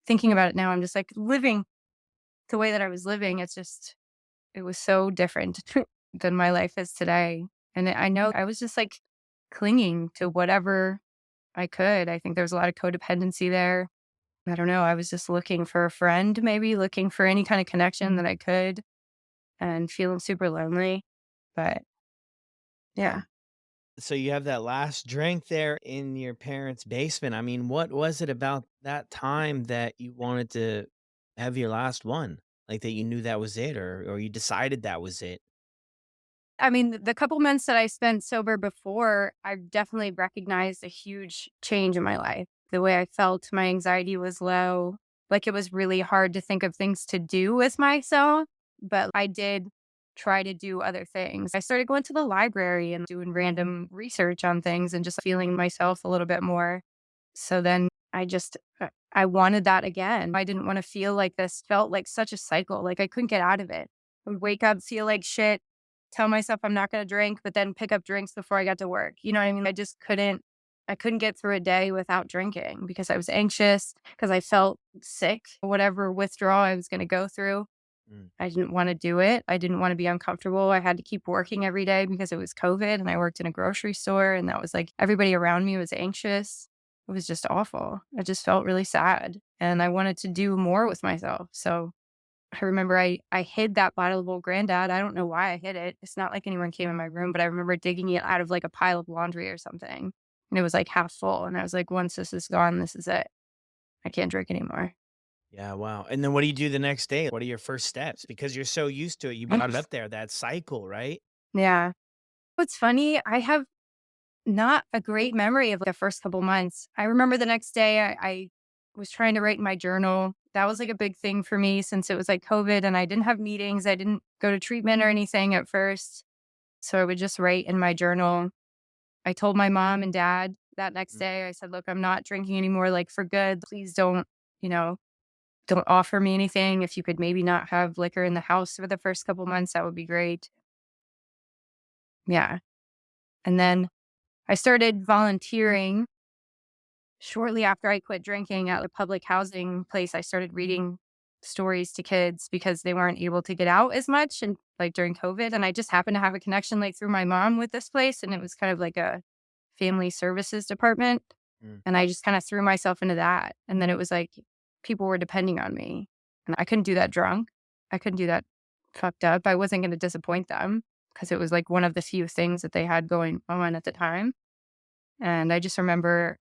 thinking about it now, I'm just like living the way that I was living. It was so different than my life is today. And I know I was just like clinging to whatever I could. I think there was a lot of codependency there. I don't know. I was just looking for a friend, maybe looking for any kind of connection that I could and feeling super lonely. But Yeah. yeah. So you have that last drink there in your parents' basement. I mean, what was it about that time that you wanted to have your last one? Like that you knew that was it, or you decided that was it? I mean, the couple months that I spent sober before, I've definitely recognized a huge change in my life. The way I felt, my anxiety was low. Like it was really hard to think of things to do with myself, but I did try to do other things. I started going to the library and doing random research on things and just feeling myself a little bit more. So then I wanted that again. I didn't want to feel like this, felt like such a cycle. Like I couldn't get out of it. I would wake up, feel like shit, tell myself I'm not going to drink, but then pick up drinks before I got to work. You know what I mean? I couldn't get through a day without drinking because I was anxious, because I felt sick, whatever withdrawal I was going to go through. Mm, I didn't want to do it. I didn't want to be uncomfortable. I had to keep working every day because it was COVID and I worked in a grocery store. And that was like everybody around me was anxious. It was just awful. I just felt really sad and I wanted to do more with myself. So I remember I hid that bottle of old granddad. I don't know why I hid it. It's not like anyone came in my room, but I remember digging it out of like a pile of laundry or something. And it was like half full. And I was like, once this is gone, this is it. I can't drink anymore. yeah, wow. And then what do you do the next day? What are your first steps? Because you're so used to it. You brought it up there, that cycle, right? Yeah. What's funny, I have not a great memory of the first couple months. I remember the next day I was trying to write in my journal. That was like a big thing for me since it was like COVID and I didn't have meetings. I didn't go to treatment or anything at first. So I would just write in my journal. I told my mom and dad that next Mm, day, I said, look, I'm not drinking anymore, like for good. Please don't, you know, don't offer me anything. If you could maybe not have liquor in the house for the first couple months, that would be great. Yeah. And then I started volunteering Shortly after I quit drinking at a public housing place, I started reading stories to kids because they weren't able to get out as much and like during COVID. And I just happened to have a connection like through my mom with this place. And it was kind of like a family services department. Mm. And I just kind of threw myself into that. And then it was like people were depending on me. And I couldn't do that drunk. I couldn't do that fucked up. I wasn't going to disappoint them because it was like one of the few things that they had going on at the time. And I just remember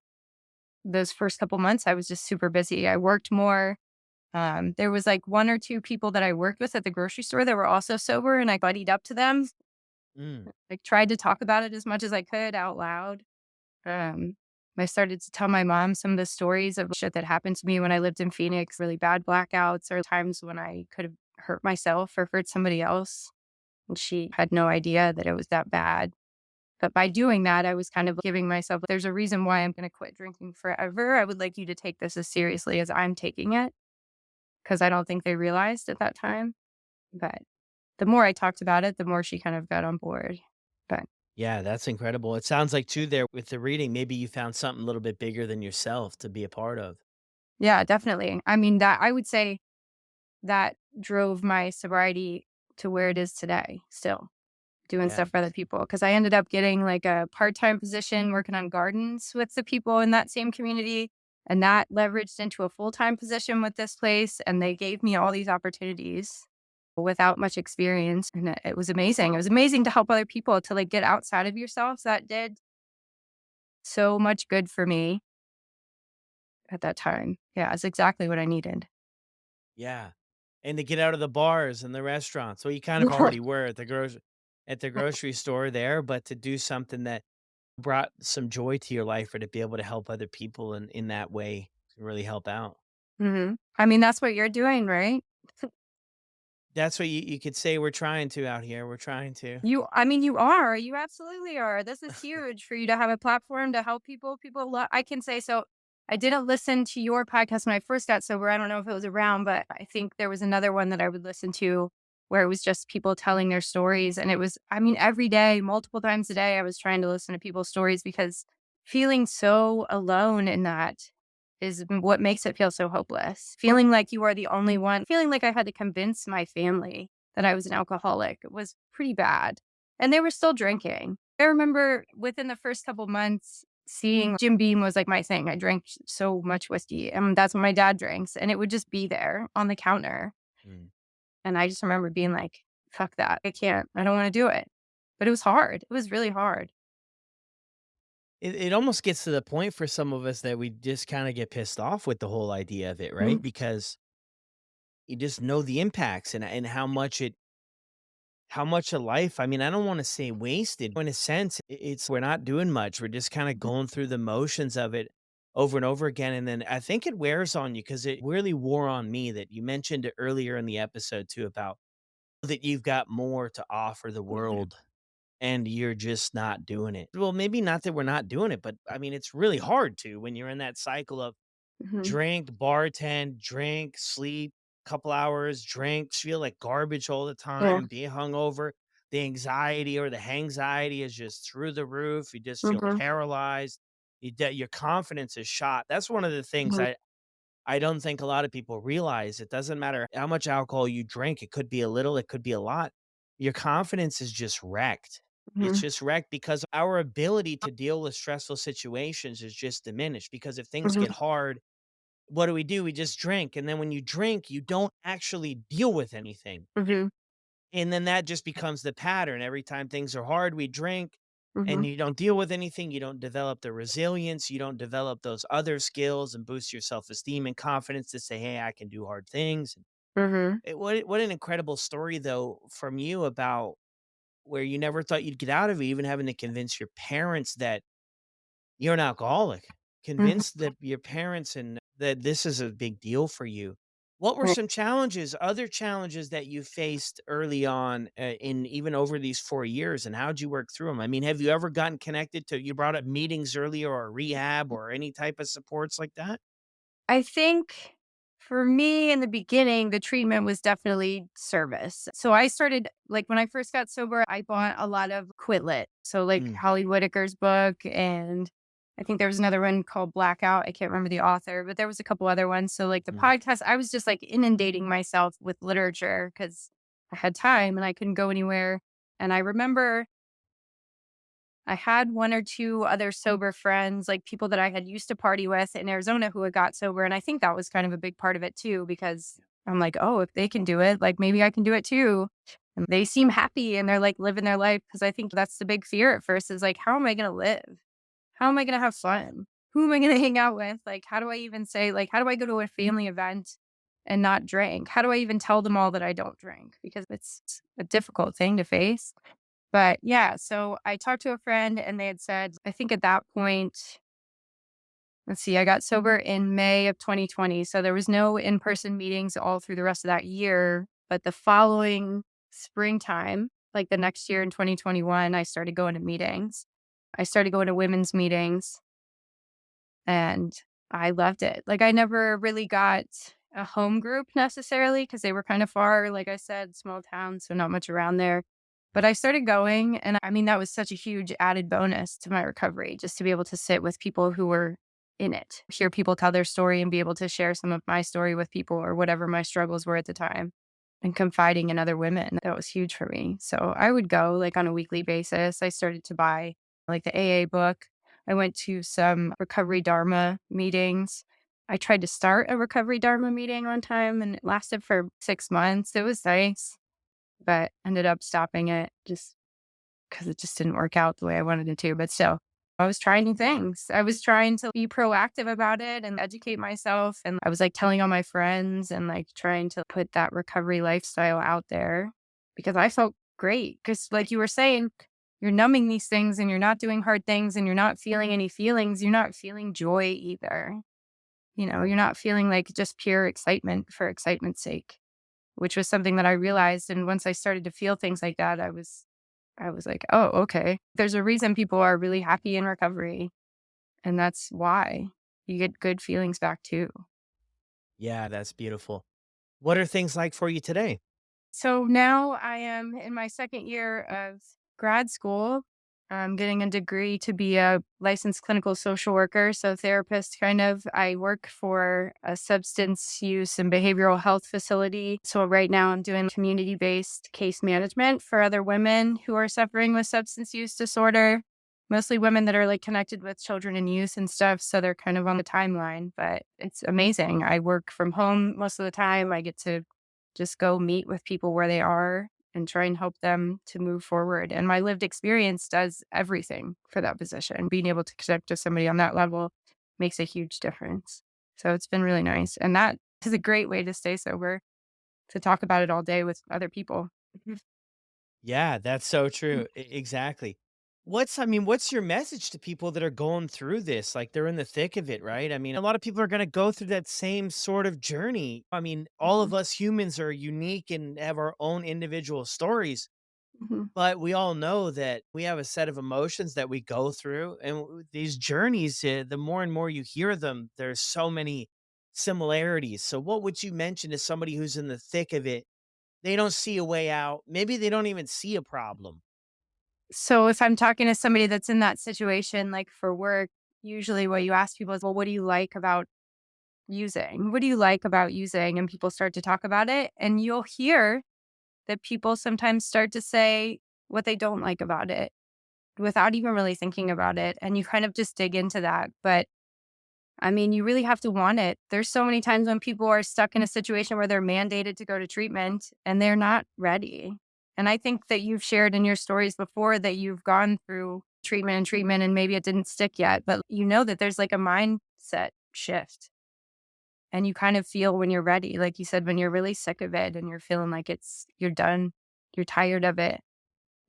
those first couple months, I was just super busy. I worked more. There was like one or two people that I worked with at the grocery store that were also sober, and I buddied up to them. Mm. Like tried to talk about it as much as I could out loud. Um, I started to tell my mom some of the stories of shit that happened to me when I lived in Phoenix, really bad blackouts or times when I could have hurt myself or hurt somebody else. And she had no idea that it was that bad. But by doing that, I was kind of giving myself, there's a reason why I'm going to quit drinking forever. I would like you to take this as seriously as I'm taking it because I don't think they realized at that time. But the more I talked about it, the more she kind of got on board. But Yeah, that's incredible. It sounds like too there with the reading, maybe you found something a little bit bigger than yourself to be a part of. yeah, definitely. I mean, that I would say that drove my sobriety to where it is today, still doing Yeah. stuff for other people. Cause I ended up getting like a part time position working on gardens with the people in that same community. And that leveraged into a full time position with this place. And they gave me all these opportunities without much experience. And it was amazing. It was amazing to help other people to like get outside of yourself. That did so much good for me at that time. Yeah, it's exactly what I needed. Yeah. And to get out of the bars and the restaurants. Well, you kind of already were at the grocery store there, but to do something that brought some joy to your life or to be able to help other people in that way can really help out. I mean, that's what you're doing, right? That's what you could say we're trying to out here. We're trying to. I mean, you are. You absolutely are. This is huge for you to have a platform to help people. I can say so. I didn't listen to your podcast when I first got sober. I don't know if it was around, but I think there was another one that I would listen to where it was just people telling their stories. And it was, I mean, every day, multiple times a day, I was trying to listen to people's stories because feeling so alone in that is what makes it feel so hopeless. Feeling like you are the only one, feeling like I had to convince my family that I was an alcoholic was pretty bad. And they were still drinking. I remember within the first couple months seeing Jim Beam was like my thing. I drank so much whiskey, and that's what my dad drinks. And it would just be there on the counter. Mm. And I just remember being like, fuck that. I can't. I don't want to do it. But it was hard. It was really hard. It almost gets to the point for some of us that we just kind of get pissed off with the whole idea of it, Mhm. right? Because you just know the impacts and how much of life, I mean, I don't wanna say wasted. In a sense, it's we're not doing much. We're just kinda going through the motions of it over and over again, and then I think it wears on you because it really wore on me that you mentioned it earlier in the episode too about that you've got more to offer the world, and you're just not doing it. Well, maybe not that we're not doing it, but, I mean, it's really hard to when you're in that cycle of Mhm. drink, bartend, drink, sleep, couple hours, drink, feel like garbage all the Yeah. time, be hungover. The anxiety or the hangxiety is just through the roof. You just feel Mhm. paralyzed. Your confidence is shot. That's one of the things Mhm. I don't think a lot of people realize. It doesn't matter how much alcohol you drink. It could be a little, it could be a lot. Your confidence is just wrecked. It's Mhm. just wrecked because our ability to deal with stressful situations is just diminished because if things get Mhm. hard, what do? We just drink, and then when you drink, you don't actually deal with anything, Mhm. and then that just becomes the pattern. Every time things are hard, we drink, and Mhm. you don't deal with anything, you don't develop the resilience, you don't develop those other skills and boost your self-esteem and confidence to say, "Hey, I can do hard things." Mhm. What an incredible story, though, from you about where you never thought you'd get out of it, even having to convince your parents that you're an alcoholic. Mhm. Convinced that your parents and that this is a big deal for you. What were Right. some challenges, other challenges that you faced early on in even over these 4 years, and how'd you work through them? I mean, have you ever gotten connected to you brought up meetings earlier or rehab or any type of supports like that? I think for me in the beginning, the treatment was definitely service. So I started like when I first got sober, I bought a lot of Quit Lit. So like Mm, Holly Whitaker's book and I think there was another one called Blackout. I can't remember the author, but there was a couple other ones. So like the Mm. podcast, I was just like inundating myself with literature because I had time and I couldn't go anywhere. And I remember I had one or two other sober friends, like people that I had used to party with in Arizona who had got sober. And I think that was kind of a big part of it too, because I'm like, oh, if they can do it, like maybe I can do it too. And they seem happy and they're like living their life. Cause I think that's the big fear at first is like, how am I going to live? How am I going to have fun? Who am I going to hang out with? Like, how do I even say, like, how do I go to a family event and not drink? How do I even tell them all that I don't drink? Because it's a difficult thing to face. But yeah, so I talked to a friend and they had said, I think at that point, let's see, I got sober in May of 2020. So there was no in person meetings all through the rest of that year. But the following springtime, like the next year in 2021, I started going to meetings. I started going to women's meetings and I loved it. Like I never really got a home group necessarily because they were kind of far, like I said, small town, so not much around there. But I started going, and I mean, that was such a huge added bonus to my recovery just to be able to sit with people who were in it, hear people tell their story, and be able to share some of my story with people or whatever my struggles were at the time and confiding in other women. That was huge for me. So I would go like on a weekly basis. I started to buy like the AA book. I went to some recovery Dharma meetings. I tried to start a recovery Dharma meeting one time and it lasted for 6 months. It was nice, but ended up stopping it just because it just didn't work out the way I wanted it to. But still, I was trying new things. I was trying to be proactive about it and educate myself. And I was like telling all my friends and like trying to put that recovery lifestyle out there because I felt great. Because, like you were saying, you're numbing these things and you're not doing hard things and you're not feeling any feelings. You're not feeling joy either. You're not feeling like just pure excitement for excitement's sake, which was something that I realized. And once I started to feel things like that, I was like, "Oh, okay. There's a reason people are really happy in recovery, and that's why. You get good feelings back too." Yeah, that's beautiful. What are things like for you today? So now I am in my second year of grad school. I'm getting a degree to be a licensed clinical social worker, so therapist kind of. I work for a substance use and behavioral health facility. So right now I'm doing community-based case management for other women who are suffering with substance use disorder, mostly women that are like connected with children and youth and stuff, so they're kind of on the timeline, but it's amazing. I work from home most of the time. I get to just go meet with people where they are and try and help them to move forward. And my lived experience does everything for that position. Being able to connect to somebody on that level makes a huge difference. So it's been really nice. And that is a great way to stay sober, to talk about it all day with other people. Yeah, that's so true. Exactly. What's your message to people that are going through this? Like they're in the thick of it, right? I mean, a lot of people are going to go through that same sort of journey. I mean, all of Mhm, us humans are unique and have our own individual stories, mhm. but we all know that we have a set of emotions that we go through. And these journeys, the more and more you hear them, there's so many similarities. So, what would you mention to somebody who's in the thick of it? They don't see a way out. Maybe they don't even see a problem. So if I'm talking to somebody that's in that situation, like for work, usually what you ask people is, well, what do you like about using? What do you like about using? And people start to talk about it. And you'll hear that people sometimes start to say what they don't like about it without even really thinking about it. And you kind of just dig into that. But I mean, you really have to want it. There's so many times when people are stuck in a situation where they're mandated to go to treatment and they're not ready. And I think that you've shared in your stories before that you've gone through treatment and maybe it didn't stick yet, but you know that there's like a mindset shift and you kind of feel when you're ready. Like you said, when you're really sick of it and you're feeling like you're done, you're tired of it,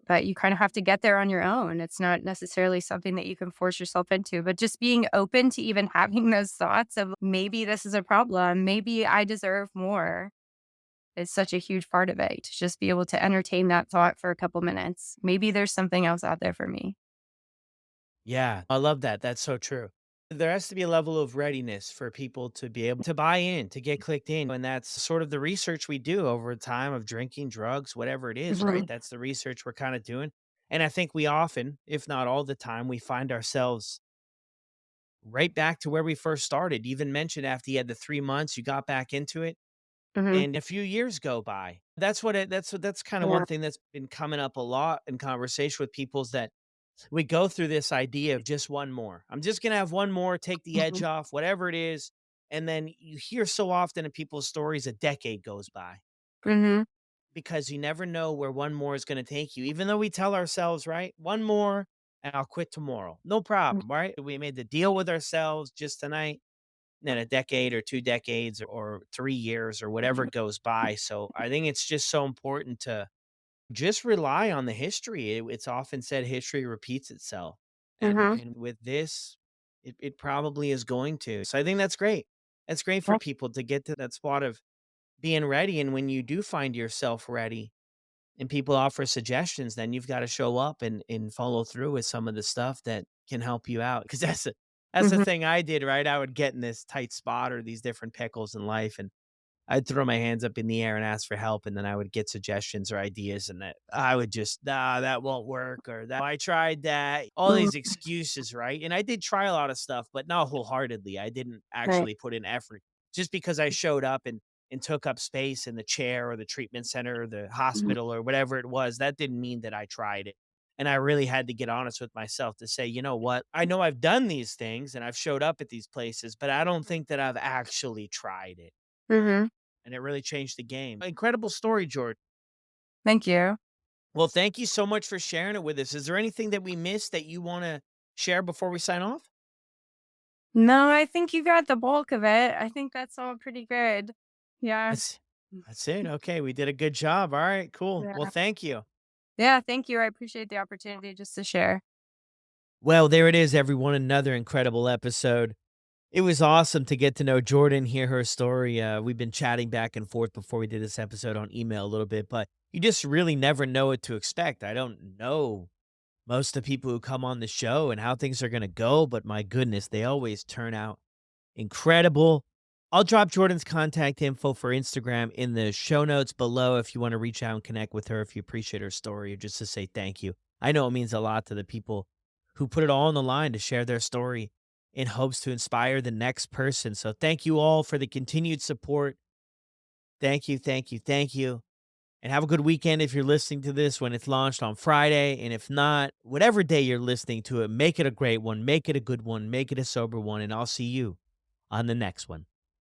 but you kind of have to get there on your own. It's not necessarily something that you can force yourself into, but just being open to even having those thoughts of maybe this is a problem, maybe I deserve more is such a huge part of it. To just be able to entertain that thought for a couple minutes. Maybe there's something else out there for me. Yeah, I love that. That's so true. There has to be a level of readiness for people to be able to buy in, to get clicked in. And that's sort of the research we do over time of drinking, drugs, whatever it is, right? Mhm. That's the research we're kind of doing. And I think we often, if not all the time, we find ourselves right back to where we first started. You even mentioned after you had the 3 months, you got back into it, Mhm. and a few years go by. That's kind of Yeah. one thing that's been coming up a lot in conversation with people is that we go through this idea of just one more. I'm just gonna have one more, take the edge Mhm. off, whatever it is. And then you hear so often in people's stories, a decade goes by Mhm. because you never know where one more is gonna take you. Even though we tell ourselves, right, one more and I'll quit tomorrow. No problem, right? We made the deal with ourselves just tonight. Then a decade or 2 decades or 3 years or whatever Mhm. goes by. So I think it's just so important to just rely on the history. It's often said history repeats itself. Mhm. And with this, it probably is going to. So I think that's great. That's great for people to get to that spot of being ready. And when you do find yourself ready and people offer suggestions, then you've got to show up and follow through with some of the stuff that can help you out. Cause that's the Mhm. thing I did, right? I would get in this tight spot or these different pickles in life. And I'd throw my hands up in the air and ask for help, and then I would get suggestions or ideas, and that I would just, "Nah, that won't work," or "That I tried that." All these Mhm. excuses, right? And I did try a lot of stuff, but not wholeheartedly. I didn't Right. actually put in effort. Just because I showed up and took up space in the chair or the treatment center or the Mhm. hospital or whatever it was, that didn't mean that I tried it. And I really had to get honest with myself to say, "You know what? I know I've done these things and I've showed up at these places, but I don't think that I've actually tried it." Mhm. And it really changed the game. Incredible story, George. Thank you. Well, thank you so much for sharing it with us. Is there anything that we missed that you wanna share before we sign off? No, I think you got the bulk of it. I think that's all pretty good. Yeah. That's that's it. Okay, we did a good job. All right, cool. Well, Yeah. thank you. Yeah, thank you. I appreciate the opportunity just to share. Well, there it is, everyone. Another incredible episode. It was awesome to get to know Jordan, hear her story. We've been chatting back and forth before we did this episode on email a little bit, but you just really never know what to expect. I don't know most of the people who come on the show and how things are going to go, but my goodness, they always turn out incredible. I'll drop Jordan's contact info for Instagram in the show notes below if you want to reach out and connect with her if you appreciate her story or just to say thank you. I know it means a lot to the people who put it all on the line to share their story in hopes to inspire the next person. So thank you all for the continued support. Thank you, thank you, thank you. And have a good weekend if you're listening to this when it's launched on Friday. And if not, whatever day you're listening to it, make it a great one, make it a good one, make it a sober one. And I'll see you on the next one.